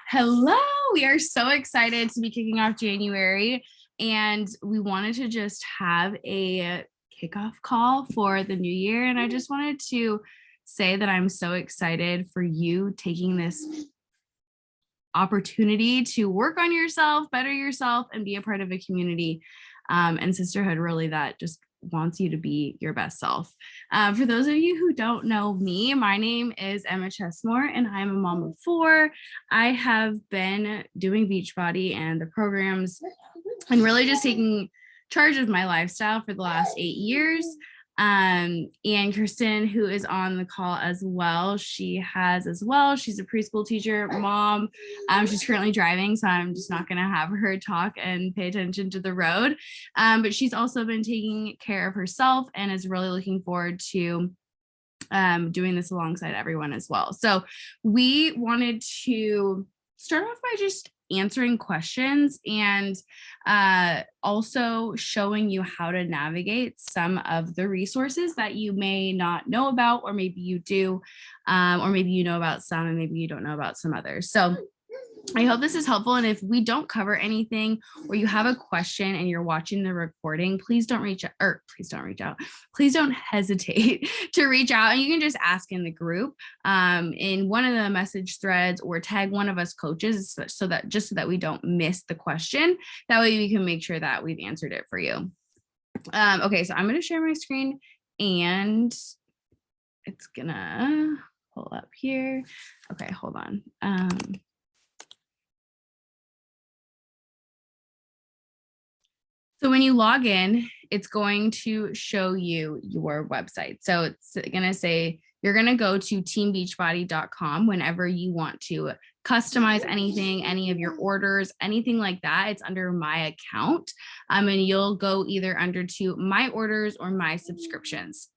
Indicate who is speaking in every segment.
Speaker 1: Hello, we are so excited to be kicking off January, and we wanted to just have a kickoff call for the new year. And I just wanted to say that I'm so excited for you taking this opportunity to work on yourself, better yourself, and be a part of a community and sisterhood really that just wants you to be your best self. For those of you who don't know me, my name is Emma Chesmore and I'm a mom of 4. I have been doing Beachbody and the programs and really just taking charge of my lifestyle for the last 8 years. And Kirsten, who is on the call as well, she's a preschool teacher, mom. She's currently driving, so I'm just not going to have her talk and pay attention to the road. But she's also been taking care of herself and is really looking forward to doing this alongside everyone as well. So we wanted to start off by just answering questions and also showing you how to navigate some of the resources that you may not know about, or maybe you do, or maybe you know about some and maybe you don't know about some others. So I hope this is helpful. And if we don't cover anything or you have a question and you're watching the recording, please don't hesitate to reach out, and you can just ask in the group in one of the message threads, or tag one of us coaches so that we don't miss the question. That way we can make sure that we've answered it for you. Okay, so I'm going to share my screen and it's gonna pull up here. Okay, hold on. So when you log in, it's going to show you your website. So it's going to say you're going to go to teambeachbody.com whenever you want to customize anything, any of your orders, anything like that. It's under my account. And you'll go either under to my orders or my subscriptions.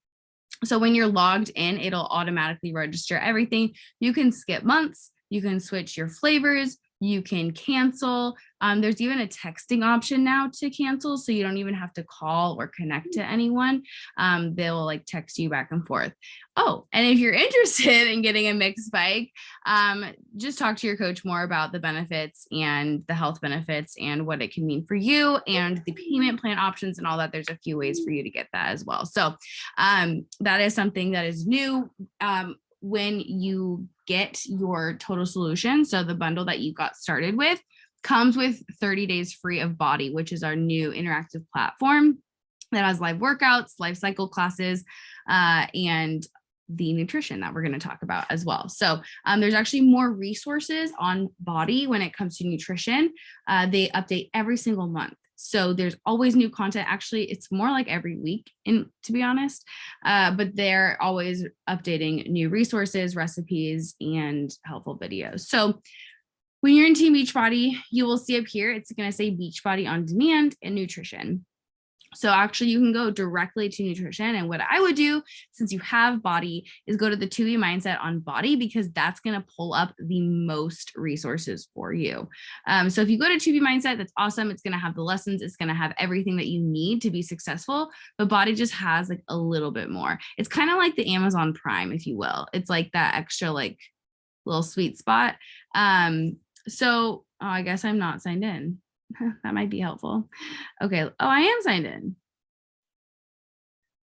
Speaker 1: So when you're logged in, it'll automatically register everything. You can skip months, you can switch your flavors, you can cancel. There's even a texting option now to cancel, so you don't even have to call or connect to anyone. They'll like text you back and forth. Oh, and if you're interested in getting a mixed bike, just talk to your coach more about the benefits and the health benefits and what it can mean for you and the payment plan options and all that. There's a few ways for you to get that as well. So that is something that is new. When you get your total solution, so the bundle that you got started with comes with 30 days free of Body, which is our new interactive platform that has live workouts, life cycle classes, and the nutrition that we're going to talk about as well. So there's actually more resources on Body when it comes to nutrition. They update every single month. So there's always new content. Actually, it's more like every week, to be honest, but they're always updating new resources, recipes, and helpful videos. So when you're in Team Beachbody, you will see up here, it's going to say Beachbody on Demand and Nutrition. So actually you can go directly to nutrition. And what I would do, since you have Body, is go to the 2B Mindset on Body, because that's going to pull up the most resources for you. So if you go to 2B Mindset, that's awesome. It's going to have the lessons. It's going to have everything that you need to be successful. But Body just has like a little bit more. It's kind of like the Amazon Prime, if you will. It's like that extra like little sweet spot. So I guess I'm not signed in. That might be helpful. Okay. Oh, I am signed in.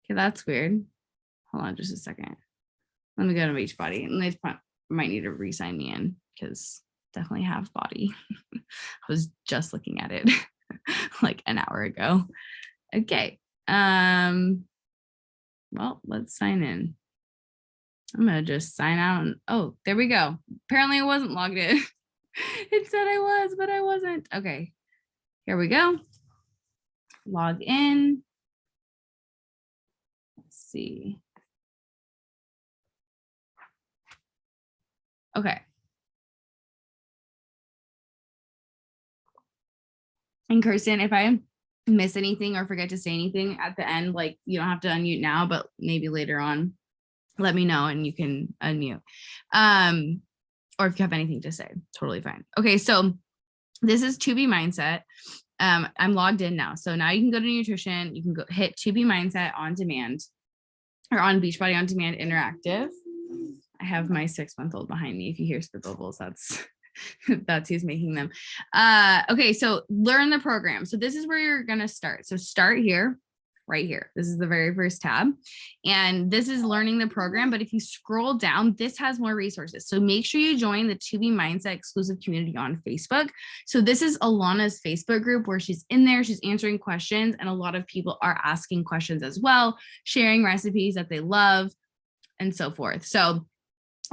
Speaker 1: Okay, that's weird. Hold on just a second. Let me go to Beachbody, and they might need to re-sign me in, because definitely have Body. I was just looking at it like an hour ago. Okay. Well, let's sign in. I'm gonna just sign out. And oh, there we go. Apparently I wasn't logged in. It said I was, but I wasn't. Okay. Here we go. Log in. Let's see. Okay. And Kirsten, if I miss anything or forget to say anything at the end, like you don't have to unmute now, but maybe later on, let me know and you can unmute. Or if you have anything to say, totally fine. Okay, so this is 2B Mindset. I'm logged in now. So now you can go to nutrition. You can go hit 2B Mindset on demand, or on Beachbody on Demand Interactive. I have my 6-month-old behind me. If you hear spit bubbles, that's That's who's making them. Okay, so learn the program. So this is where you're gonna start. So start here, right here. This is the very first tab. And this is learning the program. But if you scroll down, this has more resources. So make sure you join the To Be Mindset exclusive community on Facebook. So this is Alana's Facebook group where she's in there, she's answering questions, and a lot of people are asking questions as well, sharing recipes that they love, and so forth. So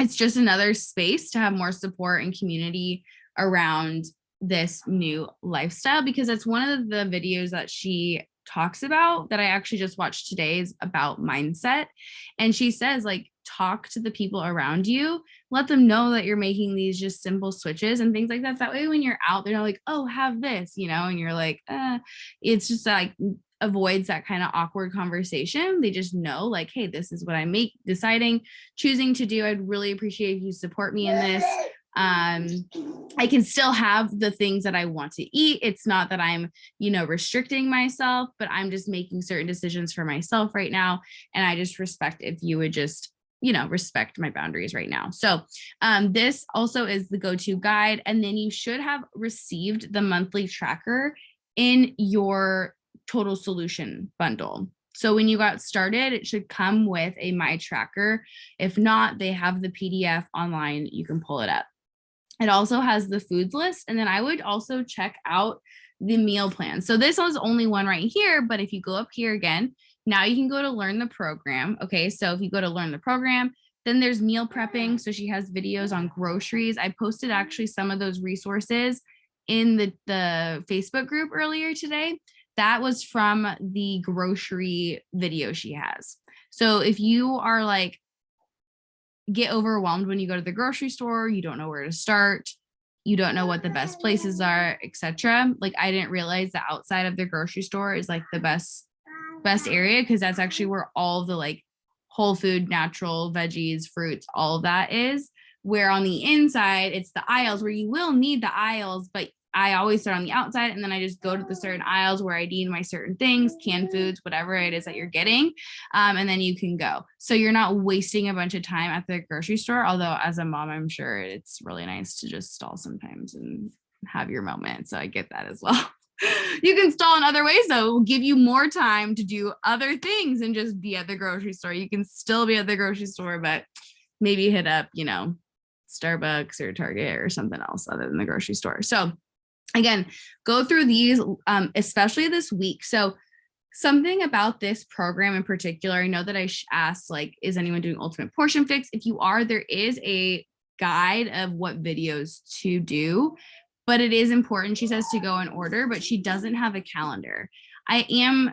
Speaker 1: it's just another space to have more support and community around this new lifestyle, because it's one of the videos that she talks about that I actually just watched today is about mindset. And she says, like, talk to the people around you, let them know that you're making these just simple switches and things like that. That way, when you're out, they're not like, oh, have this, you know, and you're like, it's just like avoids that kind of awkward conversation. They just know, like, hey, this is what I'm choosing to do. I'd really appreciate if you support me in this. I can still have the things that I want to eat. It's not that I'm, restricting myself, but I'm just making certain decisions for myself right now. And I just respect if you would just, respect my boundaries right now. So this also is the go-to guide. And then you should have received the monthly tracker in your Total Solution bundle. So when you got started, it should come with a My Tracker. If not, they have the PDF online. You can pull it up. It also has the foods list. And then I would also check out the meal plan. So this one's only one right here, but if you go up here again, now you can go to learn the program. Okay, so if you go to learn the program, then there's meal prepping. So she has videos on groceries. I posted actually some of those resources in the Facebook group earlier today. That was from the grocery video she has. So if you are like, get overwhelmed when you go to the grocery store, you don't know where to start, you don't know what the best places are, etc. Like, I didn't realize the outside of the grocery store is like the best area, because that's actually where all the like whole food, natural veggies, fruits, all of that is. Where on the inside, it's the aisles where you will need the aisles, but I always start on the outside, and then I just go to the certain aisles where I need my certain things, canned foods, whatever it is that you're getting. And then you can go. So you're not wasting a bunch of time at the grocery store. Although as a mom, I'm sure it's really nice to just stall sometimes and have your moment. So I get that as well. You can stall in other ways, though. It will give you more time to do other things and just be at the grocery store. You can still be at the grocery store, but maybe hit up, Starbucks or Target or something else other than the grocery store. So again, go through these, especially this week. So something about this program in particular, I know that I asked, like, is anyone doing Ultimate Portion Fix? If you are, there is a guide of what videos to do, but it is important, she says, to go in order, but she doesn't have a calendar.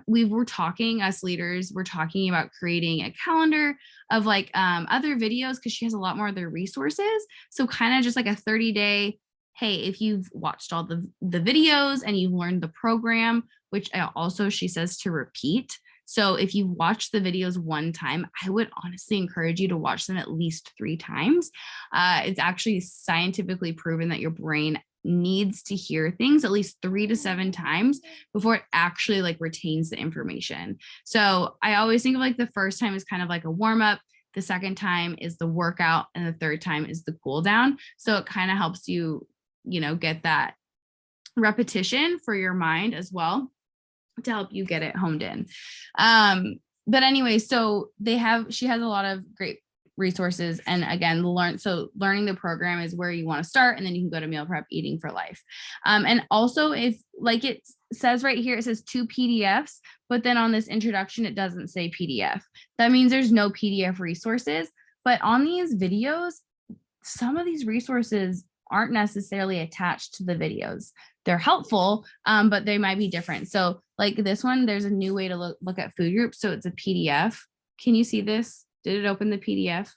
Speaker 1: We were talking, us leaders, we're talking about creating a calendar of like other videos, because she has a lot more other resources. So kind of just like a 30-day, hey, if you've watched all the videos and you've learned the program, which also she says to repeat. So if you watch the videos one time, I would honestly encourage you to watch them at least 3 times. It's actually scientifically proven that your brain needs to hear things at least 3 to 7 times before it actually like retains the information. So I always think of like the first time is kind of like a warm up. The second time is the workout, and the third time is the cool down. So it kind of helps you, get that repetition for your mind as well to help you get it honed in. But anyway, so she has a lot of great resources. And again, learning the program is where you want to start. And then you can go to Meal Prep Eating for Life. And also, if like it says right here, it says 2 PDFs, but then on this introduction, it doesn't say PDF. That means there's no PDF resources. But on these videos, some of these resources aren't necessarily attached to the videos. They're helpful, but they might be different. So like this one, there's a new way to look at food groups. So it's a PDF. Can you see this? Did it open the PDF?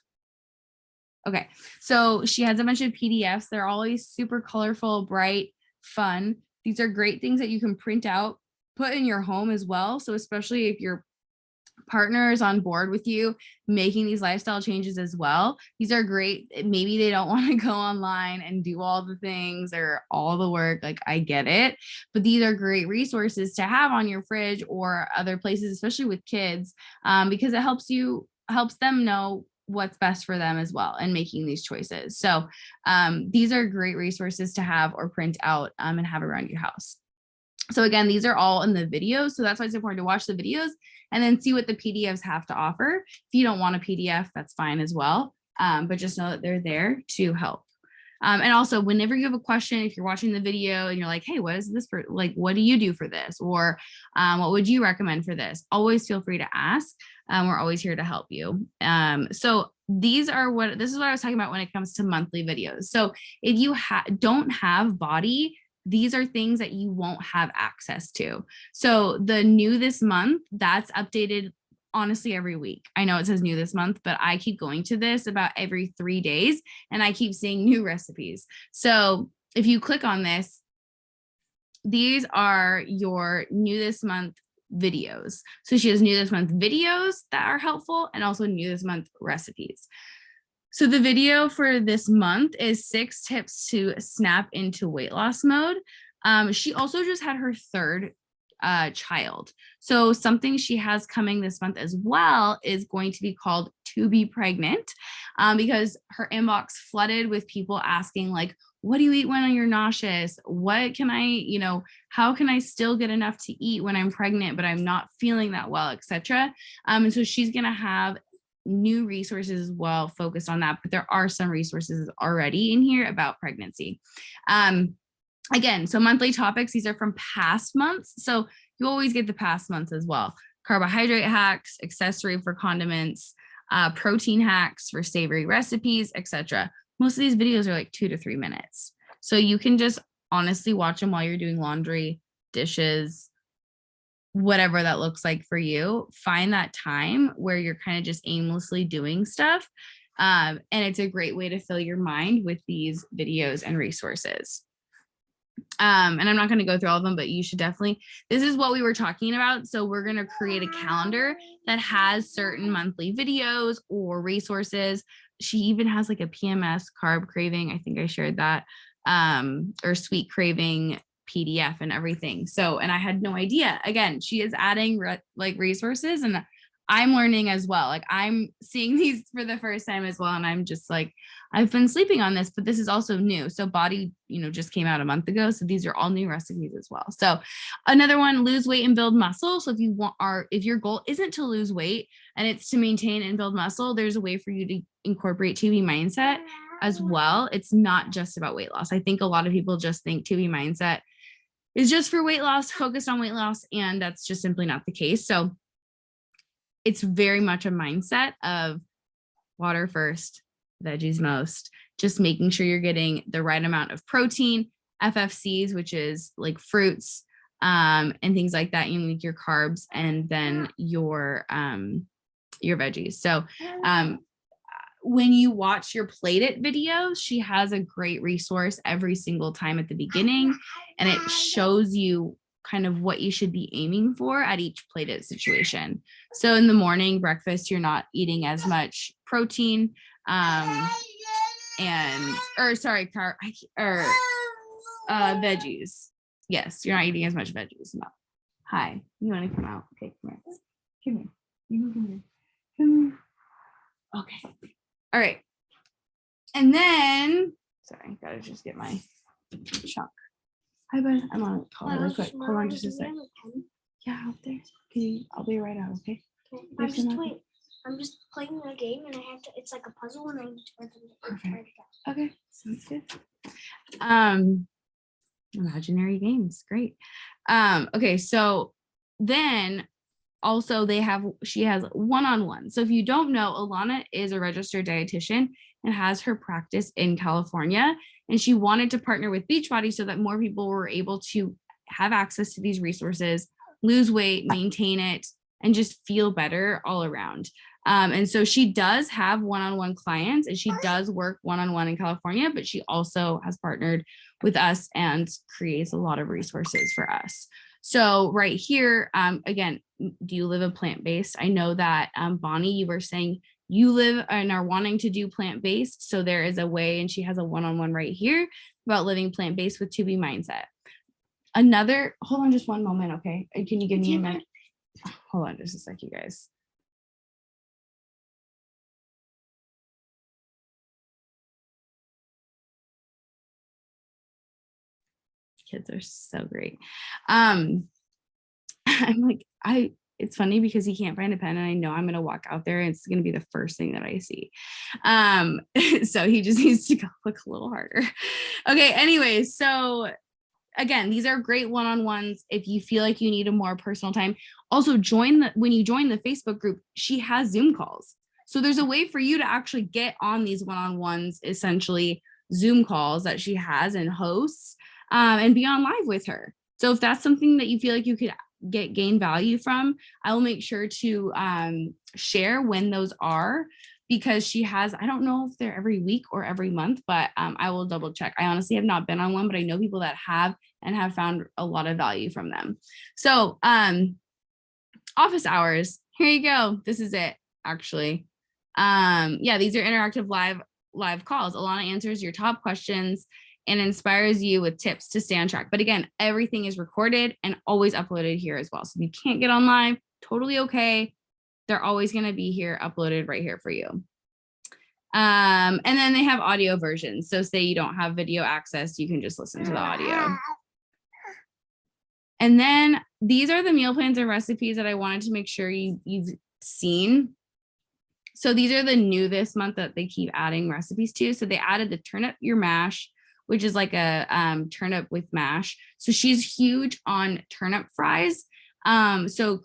Speaker 1: Okay, so she has a bunch of PDFs. They're always super colorful, bright, fun. These are great things that you can print out, put in your home as well. So especially if your partner is on board with you making these lifestyle changes as well, these are great. Maybe they don't want to go online and do all the things or all the work. Like, I get it, but these are great resources to have on your fridge or other places, especially with kids, because it helps them know what's best for them as well and making these choices. So these are great resources to have or print out and have around your house. So again, these are all in the videos. So that's why it's important to watch the videos and then see what the PDFs have to offer. If you don't want a PDF, that's fine as well. But just know that they're there to help. And also, whenever you have a question, if you're watching the video and you're like, hey, what is this for? Like, what do you do for this? Or what would you recommend for this? Always feel free to ask. We're always here to help you. So this is what I was talking about when it comes to monthly videos. So if you don't have Body, these are things that you won't have access to. So the new this month, that's updated honestly every week. I know it says new this month, but I keep going to this about every 3 days and I keep seeing new recipes. So if you click on this, these are your new this month videos. So she has new this month videos that are helpful and also new this month recipes. So the video for this month is 6 tips to snap into weight loss mode. She also just had her third child. So something she has coming this month as well is going to be called To Be Pregnant, because her inbox flooded with people asking like, what do you eat when you're nauseous? What can I, how can I still get enough to eat when I'm pregnant, but I'm not feeling that well, etc. And so she's going to have new resources as well focused on that, but there are some resources already in here about pregnancy. Again, so monthly topics, these are from past months. So you always get the past months as well. Carbohydrate hacks, accessory for condiments, protein hacks for savory recipes, etc. Most of these videos are like 2 to 3 minutes. So you can just honestly watch them while you're doing laundry, dishes, whatever that looks like for you. Find that time where you're kind of just aimlessly doing stuff. And it's a great way to fill your mind with these videos and resources. And I'm not going to go through all of them, but you should definitely, this is what we were talking about. So we're going to create a calendar that has certain monthly videos or resources. She even has like a PMS carb craving. I think I shared that, or sweet craving PDF and everything. So, and I had no idea. Again, she is adding resources and I'm learning as well. Like I'm seeing these for the first time as well. And I'm just like, I've been sleeping on this, but this is also new. So Body, just came out a month ago. So these are all new recipes as well. So another one, lose weight and build muscle. So if your goal isn't to lose weight and it's to maintain and build muscle, there's a way for you to incorporate 2B mindset as well. It's not just about weight loss. I think a lot of people just think 2B mindset is just for weight loss, focused on weight loss. And that's just simply not the case. So it's very much a mindset of water first, veggies most, just making sure you're getting the right amount of protein, FFCs, which is like fruits, and things like that. You need your carbs and then your veggies. So when you watch your Plate It videos, she has a great resource every single time at the beginning, and it shows you kind of what you should be aiming for at each Plate It situation. So in the morning, breakfast, you're not eating as much protein, veggies. Yes, you're not eating as much veggies. No. Hi, you want to come out? Okay, come here. Come here. You can come here. Come here. Okay. All right. And then, sorry, gotta just get my chunk. Hi, bud. I'm on a call really quick. Hold on just a sec. Yeah, out there. I'll be right out, okay?
Speaker 2: I'm just playing a game and I have to, it's like a puzzle and I need to write it
Speaker 1: down. Okay, sounds good. Imaginary games, great. Okay, so then also she has one-on-one. So if you don't know, Alana is a registered dietitian and has her practice in California. And she wanted to partner with Beachbody so that more people were able to have access to these resources, lose weight, maintain it, and just feel better all around. And so she does have one-on-one clients and she does work one-on-one in California, but she also has partnered with us and creates a lot of resources for us. So right here, again, do you live a plant-based? I know that Bonnie, you were saying you live and are wanting to do plant-based. So there is a way, and she has a one-on-one right here about living plant-based with 2B mindset. Hold on just one moment, okay? Can you give me a minute? Hold on just a sec, you guys. Kids are so great. I'm like, it's funny because he can't find a pen and I know I'm going to walk out there and it's going to be the first thing that I see. So he just needs to go look a little harder. Okay. Anyway, so again, these are great one-on-ones. If you feel like you need a more personal time, also when you join the Facebook group, she has Zoom calls. So there's a way for you to actually get on these one-on-ones, essentially Zoom calls that she has and hosts, and be on live with her. So if that's something that you feel like you could gain value from, I will make sure to share when those are, because she has, I don't know if they're every week or every month, but I will double check. I honestly have not been on one, but I know people that have and have found a lot of value from them. So office hours, here you go. This is it, actually. Yeah, these are interactive live calls. Alana answers your top questions and inspires you with tips to stay on track. But again, everything is recorded and always uploaded here as well. So if you can't get on live, totally okay. They're always going to be here, uploaded right here for you. And then they have audio versions. So say you don't have video access, you can just listen to the audio. And then these are the meal plans and recipes that I wanted to make sure you've seen. So these are the new this month that they keep adding recipes to. So they added the turn up your mash, which is like a turnip with mash. So she's huge on turnip fries. So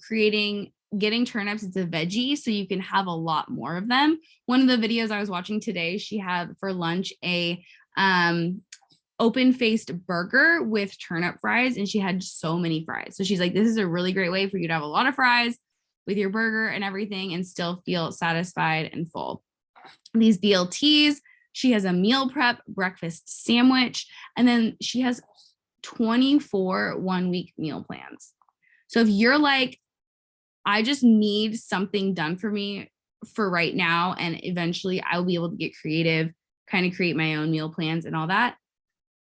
Speaker 1: getting turnips, it's a veggie, so you can have a lot more of them. One of the videos I was watching today, she had for lunch a open-faced burger with turnip fries, and she had so many fries. So she's like, this is a really great way for you to have a lot of fries with your burger and everything and still feel satisfied and full. These BLTs, she has a meal prep breakfast sandwich, and then she has 24 one-week meal plans. So if you're like, I just need something done for me for right now, and eventually I'll be able to get creative, kind of create my own meal plans and all that,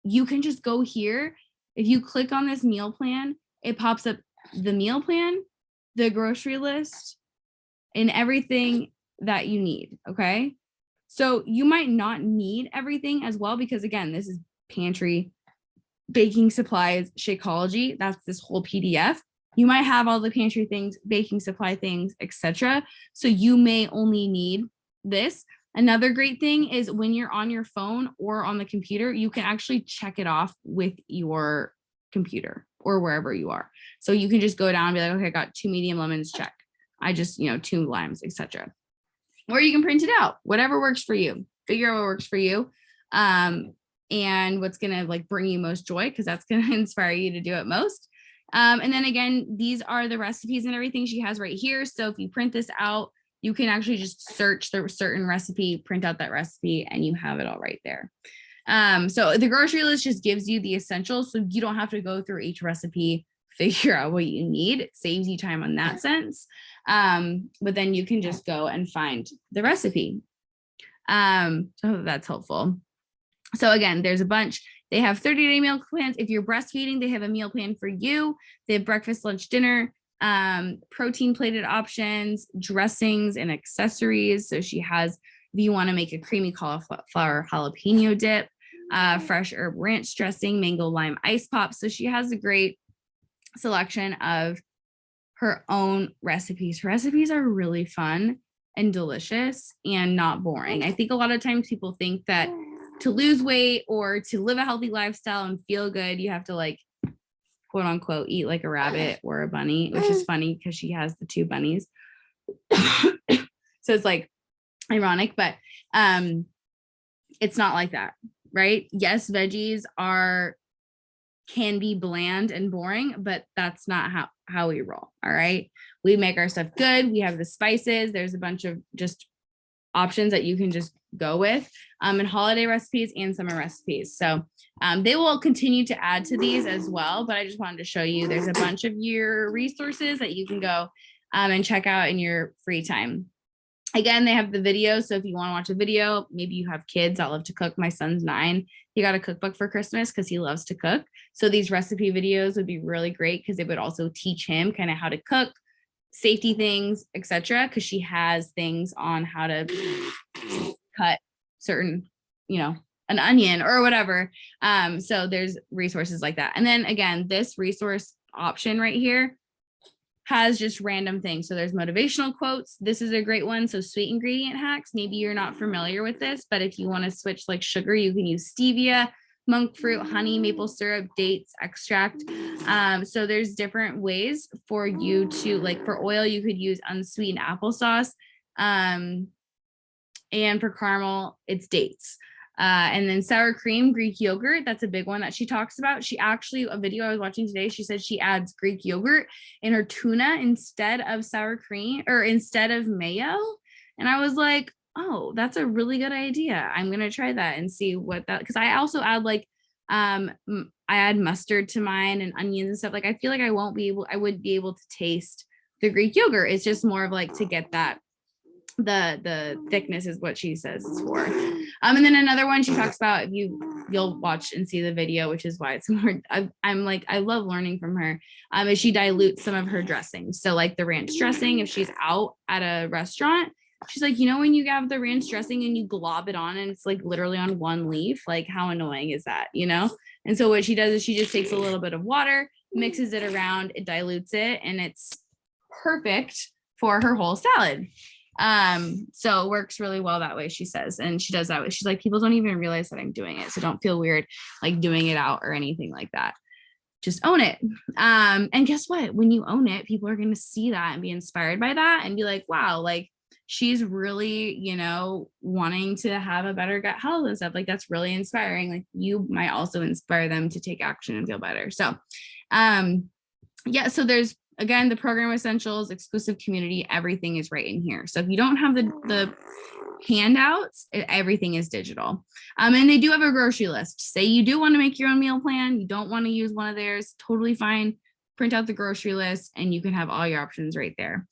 Speaker 1: you can just go here. If you click on this meal plan, it pops up the meal plan, the grocery list, and everything that you need, okay? So you might not need everything as well, because again, this is pantry, baking supplies, Shakeology, that's this whole PDF. You might have all the pantry things, baking supply things, etc. So you may only need this. Another great thing is when you're on your phone or on the computer, you can actually check it off with your computer or wherever you are. So you can just go down and be like, okay, I got 2 medium lemons, check. I just, 2 limes, etc. Or you can print it out, whatever works for you. Figure out what works for you. And what's gonna bring you most joy, because that's gonna inspire you to do it most. And then again, these are the recipes and everything she has right here. So if you print this out, you can actually just search the certain recipe, print out that recipe, and you have it all right there. So the grocery list just gives you the essentials, so you don't have to go through each recipe, figure out what you need. It saves you time on that sense. But then you can just go and find the recipe. So that's helpful. So again, there's a bunch. They have 30-day meal plans. If you're breastfeeding, they have a meal plan for you. They have breakfast, lunch, dinner, protein plated options, dressings, and accessories. So she has, if you want to make a creamy cauliflower jalapeno dip, fresh herb ranch dressing, mango lime ice pop. So she has a great selection of her own recipes. Her recipes are really fun and delicious and not boring. I think a lot of times people think that to lose weight or to live a healthy lifestyle and feel good, you have to quote unquote eat like a rabbit or a bunny, which is funny because she has the 2 bunnies. So it's ironic, but it's not like that, right? Yes, veggies can be bland and boring, but that's not how we roll. All right. We make our stuff good. We have the spices. There's a bunch of just options that you can just go with, and holiday recipes and summer recipes. So they will continue to add to these as well, but I just wanted to show you there's a bunch of your resources that you can go and check out in your free time. Again, they have the video. So if you want to watch a video, maybe you have kids that love to cook. My son's 9. He got a cookbook for Christmas because he loves to cook. So these recipe videos would be really great because it would also teach him kind of how to cook, safety things, etc. Because she has things on how to cut certain, an onion or whatever. So there's resources like that. And then again, this resource option right here has just random things. So there's motivational quotes. This is a great one. So sweet ingredient hacks. Maybe you're not familiar with this, but if you want to switch like sugar, you can use stevia, monk fruit, honey, maple syrup, dates, extract. So there's different ways for you to, like for oil, you could use unsweetened applesauce. And for caramel, it's dates. And then sour cream, Greek yogurt. That's a big one that she talks about. She actually, a video I was watching today, she said she adds Greek yogurt in her tuna instead of sour cream or instead of mayo. And I was like, oh, that's a really good idea. I'm going to try that and see what that, because I also add like, I add mustard to mine and onions and stuff. Like, I feel like I wouldn't be able to taste the Greek yogurt. It's just more of like to get that, the thickness is what she says it's for. And then another one she talks about, if you'll watch and see the video, which is why it's more, I'm like, I love learning from her, is she dilutes some of her dressings. So like the ranch dressing, if she's out at a restaurant, she's like, you know, when you have the ranch dressing and you glob it on and it's like literally on one leaf, like how annoying is that, you know? And so what she does is she just takes a little bit of water, mixes it around, it dilutes it, and it's perfect for her whole salad. So it works really well that way, she says. And she does that way. She's like, people don't even realize that I'm doing it. So don't feel weird like doing it out or anything like that. Just own it. And guess what? When you own it, people are going to see that and be inspired by that and be like, wow, like she's really, you know, wanting to have a better gut health and stuff. Like that's really inspiring. Like you might also inspire them to take action and feel better. So, yeah, so there's, again, the program essentials, exclusive community, everything is right in here. So if you don't have the handouts, everything is digital. And they do have a grocery list. Say you do want to make your own meal plan, you don't want to use one of theirs, totally fine. Print out the grocery list and you can have all your options right there.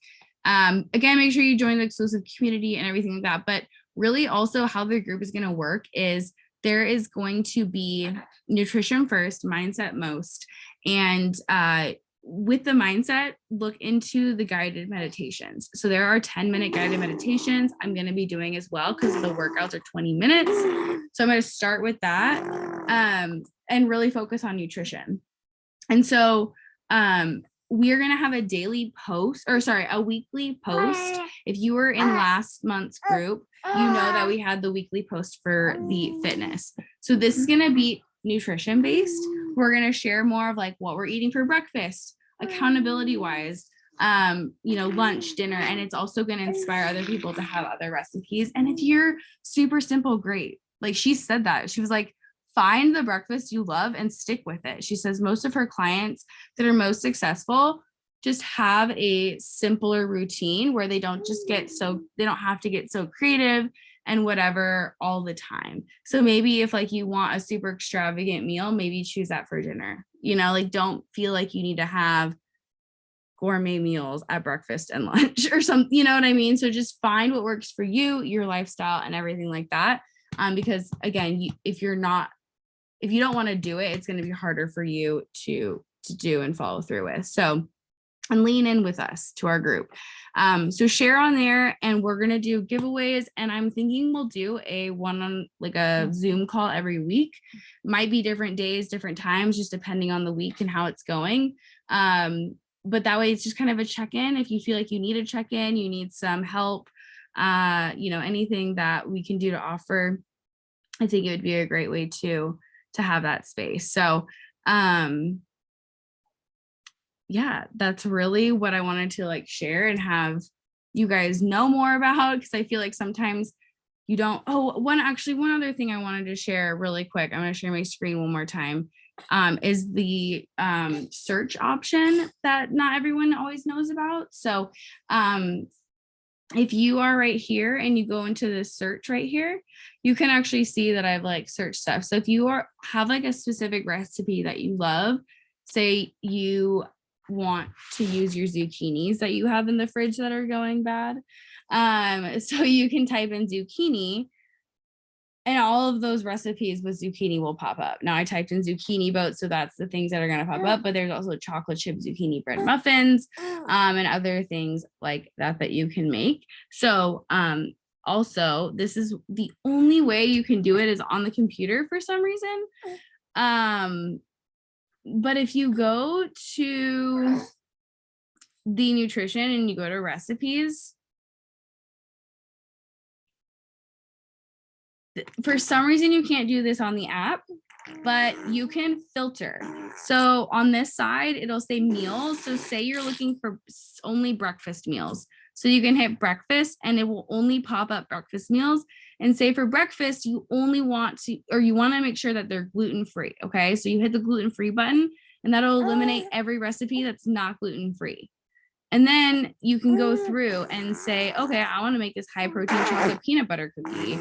Speaker 1: Again, make sure you join the exclusive community and everything like that. But really also how the group is going to work is there is going to be nutrition first, mindset most. And with the mindset, look into the guided meditations. So there are 10-minute guided meditations I'm going to be doing as well because the workouts are 20 minutes. So I'm going to start with that and really focus on nutrition. And so we're going to have a weekly post. If you were in last month's group, you know that we had the weekly post for the fitness. So this is going to be nutrition based. We're going to share more of like what we're eating for breakfast, accountability wise, you know, lunch, dinner, and it's also going to inspire other people to have other recipes. And if you're super simple, great. Like she said that, she was like, find the breakfast you love and stick with it. She says most of her clients that are most successful just have a simpler routine where they don't have to get so creative and whatever all the time. So maybe if like you want a super extravagant meal, maybe choose that for dinner, you know, like don't feel like you need to have gourmet meals at breakfast and lunch or something, you know what I mean? So just find what works for you, your lifestyle and everything like that. Because again, if you don't want to do it, it's going to be harder for you to do and follow through with. So, and lean in with us to our group. So share on there and we're going to do giveaways. And I'm thinking we'll do a a Zoom call every week. Might be different days, different times, just depending on the week and how it's going. But that way it's just kind of a check-in. If you feel like you need a check-in, you need some help, you know, anything that we can do to offer, I think it would be a great way to have that space. So, yeah, that's really what I wanted to like share and have you guys know more about, because I feel like sometimes you don't. One other thing I wanted to share really quick. I'm going to share my screen one more time. Is the search option that not everyone always knows about. So if you are right here and you go into the search right here, you can actually see that I've like searched stuff. So if you have like a specific recipe that you love, say you want to use your zucchinis that you have in the fridge that are going bad. So you can type in zucchini and all of those recipes with zucchini will pop up. Now I typed in zucchini boat, so that's the things that are going to pop up, but there's also chocolate chip zucchini bread muffins and other things like that you can make. So also, this is the only way you can do it is on the computer for some reason. But if you go to the nutrition and you go to recipes, for some reason you can't do this on the app, but you can filter. So on this side, it'll say meals. So say you're looking for only breakfast meals. So you can hit breakfast and it will only pop up breakfast meals. And say for breakfast, you only want to, or you want to make sure that they're gluten-free. Okay. So you hit the gluten-free button and that'll eliminate every recipe that's not gluten-free. And then you can go through and say, okay, I want to make this high protein chocolate peanut butter cookie,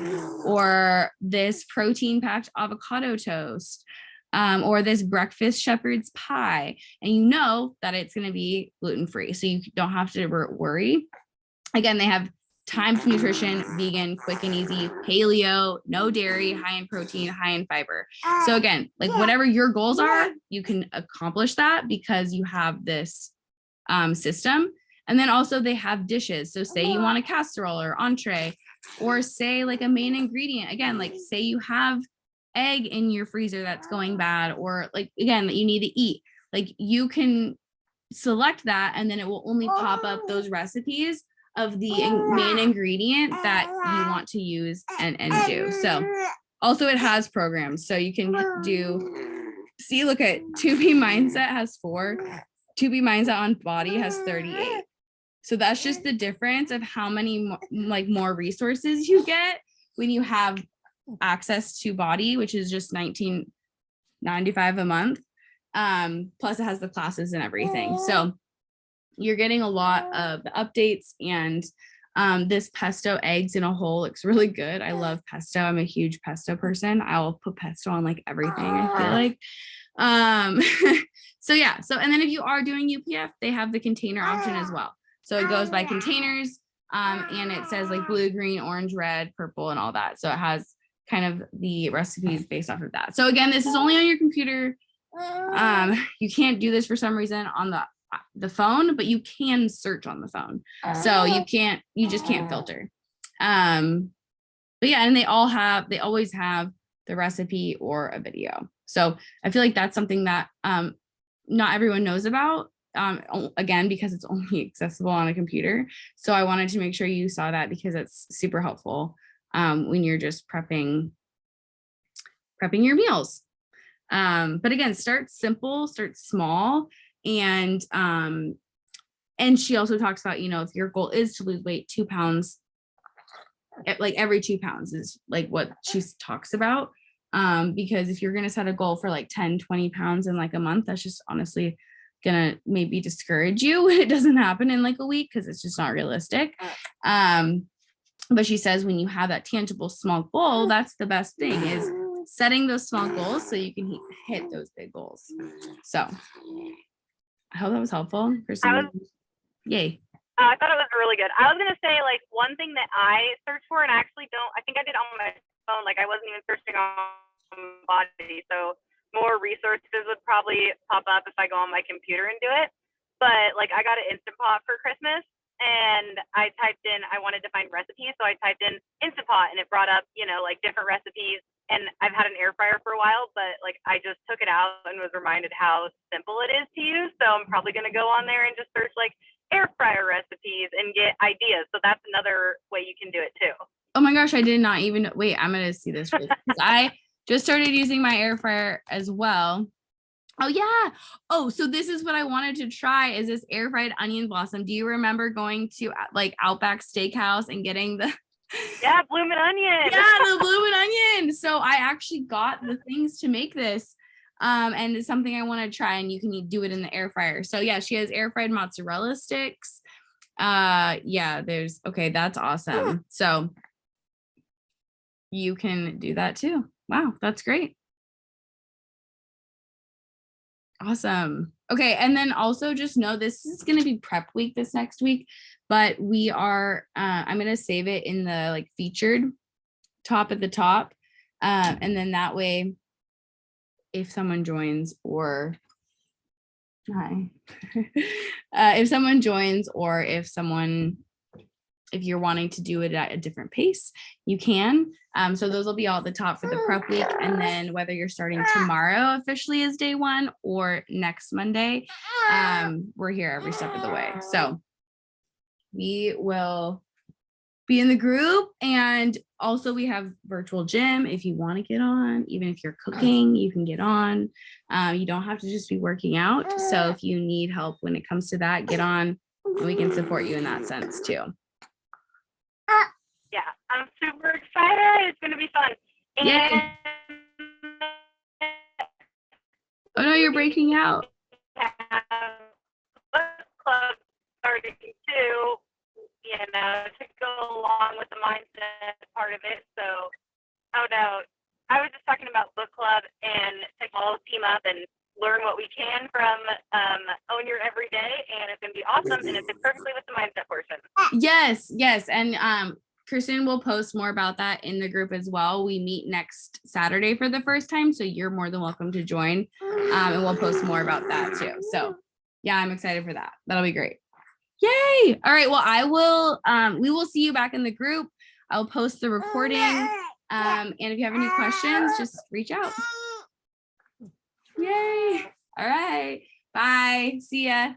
Speaker 1: or this protein packed avocado toast, or this breakfast shepherd's pie. And you know that it's going to be gluten-free. So you don't have to worry. Again, they have timed nutrition, vegan, quick and easy, paleo, no dairy, high in protein, high in fiber. So again, like whatever your goals are, you can accomplish that because you have this system. And then also they have dishes. So say you want a casserole or entree, or say like a main ingredient, again, like say you have egg in your freezer that's going bad, or like, again, that you need to eat, like you can select that and then it will only pop up those recipes of the main ingredient that you want to use and do. So also it has programs. So you can do, see, look at 2B Mindset has 4. 2B Mindset on Body has 38. So that's just the difference of how many more resources you get when you have access to Body, which is just $19.95 a month. Plus it has the classes and everything. So you're getting a lot of updates, and this pesto eggs in a hole looks really good. I love pesto. I'm a huge pesto person. I'll put pesto on like everything, I feel like. So yeah, so and then if you are doing UPF, they have the container option as well. So it goes by containers, and it says like blue, green, orange, red, purple, and all that. So it has kind of the recipes based off of that. So again, this is only on your computer. You can't do this for some reason on the phone, but you can search on the phone. So you just can't filter. But yeah, and they always have the recipe or a video. So I feel like that's something that not everyone knows about, again, because it's only accessible on a computer. So I wanted to make sure you saw that because it's super helpful when you're just prepping your meals. But again, start simple, start small. And she also talks about, if your goal is to lose weight, 2 pounds, like every 2 pounds is like what she talks about. Because if you're going to set a goal for like 10, 20 pounds in like a month, that's just honestly gonna maybe discourage you when it doesn't happen in like a week, because it's just not realistic. But she says when you have that tangible small goal, that's the best thing, is setting those small goals so you can hit those big goals. So I hope that was helpful for some. Yay.
Speaker 3: I thought it was really good. I was going to say, like, one thing that I searched for, and I actually don't, I think I did on my phone, like I wasn't even searching on Body. So more resources would probably pop up if I go on my computer and do it. But like I got an Instant Pot for Christmas, and I typed in, I wanted to find recipes. So I typed in Instant Pot and it brought up, like different recipes. And I've had an air fryer for a while, but like I just took it out and was reminded how simple it is to use. So I'm probably going to go on there and just search like air fryer recipes and get ideas. So that's another way you can do it too.
Speaker 1: Oh my gosh, I did not even wait. I'm going to see this because I just started using my air fryer as well. Oh yeah. Oh, so this is what I wanted to try, is this air fried onion blossom. Do you remember going to like Outback Steakhouse and getting the
Speaker 3: bloomin' onion?
Speaker 1: Yeah, the bloomin' onion. So I actually got the things to make this. And it's something I want to try, and you can do it in the air fryer. So yeah, she has air fried mozzarella sticks. Okay, that's awesome. So you can do that too. Wow, that's great. Awesome. Okay, and then also just know this is going to be prep week this next week, but we are, I'm going to save it in the like featured top at the top. And then that way, if someone joins or if someone joins or if someone if you're wanting to do it at a different pace, you can. So those will be all at the top for the prep week. And then whether you're starting tomorrow officially is day one or next Monday, we're here every step of the way. So we will be in the group, and also we have virtual gym if you want to get on. Even if you're cooking, you can get on. You don't have to just be working out. So if you need help when it comes to that, get on and we can support you in that sense too.
Speaker 3: Yeah, I'm super excited. It's gonna be fun. And
Speaker 1: Yay. Oh no, you're breaking out.
Speaker 3: have book club starting too, you know, to go along with the mindset part of it. So, oh no, I was just talking about book club and to all team up and learn what we can from Own Your Everyday, and it's gonna be awesome, and it fits perfectly with the mindset portion.
Speaker 1: Yes. And Kristen will post more about that in the group as well. We meet next Saturday for the first time, so you're more than welcome to join. And we'll post more about that too. So yeah, I'm excited for that. That'll be great. Yay. All right. Well, we will see you back in the group. I'll post the recording. And if you have any questions, just reach out. Yay. All right. Bye. See ya.